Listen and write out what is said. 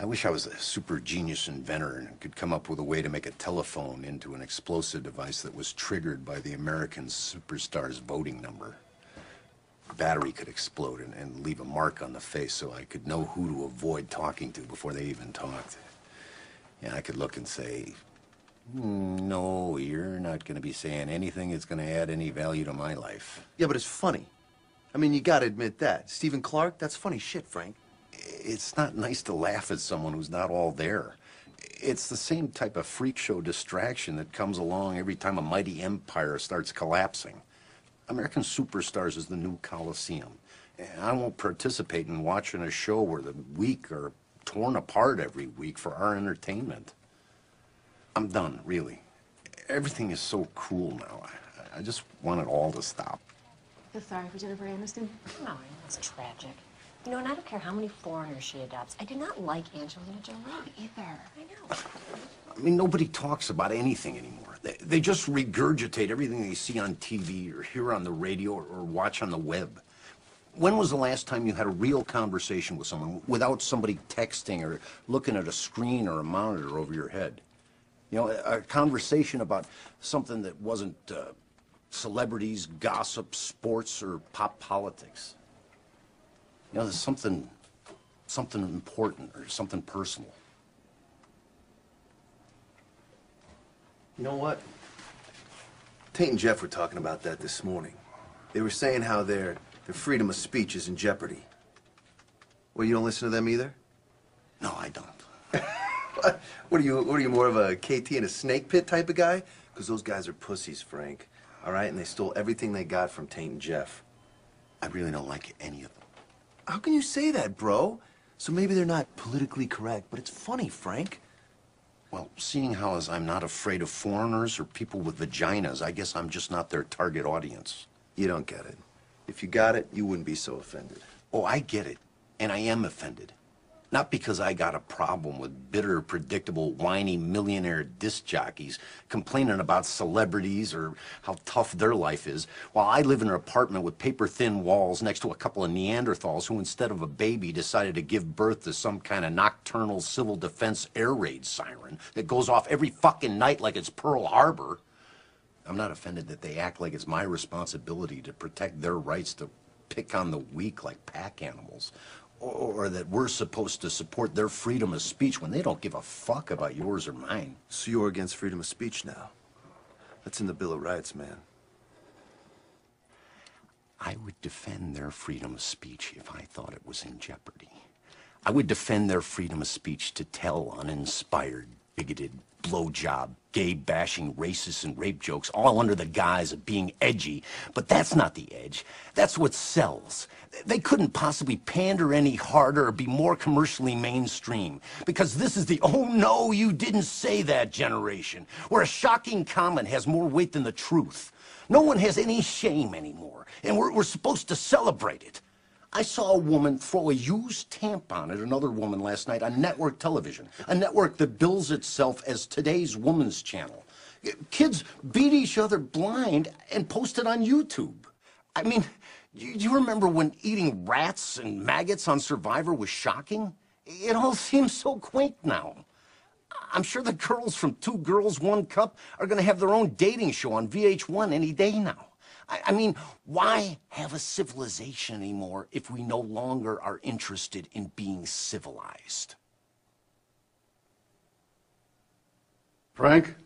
I wish I was a super genius inventor and could come up with a way to make a telephone into an explosive device that was triggered by the American superstar's voting number. The battery could explode and leave a mark on the face so I could know who to avoid talking to before they even talked. And I could look and say, no, you're not going to be saying anything that's going to add any value to my life. Yeah, but it's funny. I mean, you gotta admit that. Stephen Clark, that's funny shit, Frank. It's not nice to laugh at someone who's not all there. It's the same type of freak show distraction that comes along every time a mighty empire starts collapsing. American Superstars is the new Coliseum. And I won't participate in watching a show where the weak are torn apart every week for our entertainment. I'm done, really. Everything is so cruel now. I just want it all to stop. Feel sorry for Jennifer Aniston? No, I know, it's tragic. You know, and I don't care how many foreigners she adopts. I do not like Angelina Jolie. Either. I know. I mean, nobody talks about anything anymore. They just regurgitate everything they see on TV or hear on the radio or watch on the web. When was the last time you had a real conversation with someone without somebody texting or looking at a screen or a monitor over your head? You know, a conversation about something that wasn't celebrities, gossip, sports, or pop politics. You know, there's something important or something personal. You know what? Tate and Jeff were talking about that this morning. They were saying how their freedom of speech is in jeopardy. Well, you don't listen to them either? No, I don't. What are you more of a KT in a snake pit type of guy? Because those guys are pussies, Frank. All right? And they stole everything they got from Tate and Jeff. I really don't like any of them. How can you say that, bro? So maybe they're not politically correct, but it's funny, Frank. Well, seeing how as I'm not afraid of foreigners or people with vaginas, I guess I'm just not their target audience. You don't get it. If you got it, you wouldn't be so offended. Oh, I get it. And I am offended. Not because I got a problem with bitter, predictable, whiny millionaire disc jockeys complaining about celebrities or how tough their life is, while I live in an apartment with paper-thin walls next to a couple of Neanderthals who, instead of a baby, decided to give birth to some kind of nocturnal civil defense air raid siren that goes off every fucking night like it's Pearl Harbor. I'm not offended that they act like it's my responsibility to protect their rights to pick on the weak like pack animals. Or that we're supposed to support their freedom of speech when they don't give a fuck about yours or mine. So you're against freedom of speech now? That's in the Bill of Rights, man. I would defend their freedom of speech if I thought it was in jeopardy. I would defend their freedom of speech to tell uninspired, bigoted, blowjob, gay-bashing, racist, and rape jokes, all under the guise of being edgy. But that's not the edge. That's what sells. They couldn't possibly pander any harder or be more commercially mainstream, because this is the "oh no, you didn't say that" generation, where a shocking comment has more weight than the truth. No one has any shame anymore, and we're supposed to celebrate it. I saw a woman throw a used tampon at another woman last night on network television, a network that bills itself as today's woman's channel. Kids beat each other blind and post it on YouTube. I mean, do you remember when eating rats and maggots on Survivor was shocking? It all seems so quaint now. I'm sure the girls from Two Girls, One Cup are going to have their own dating show on VH1 any day now. I mean, why have a civilization anymore if we no longer are interested in being civilized? Frank?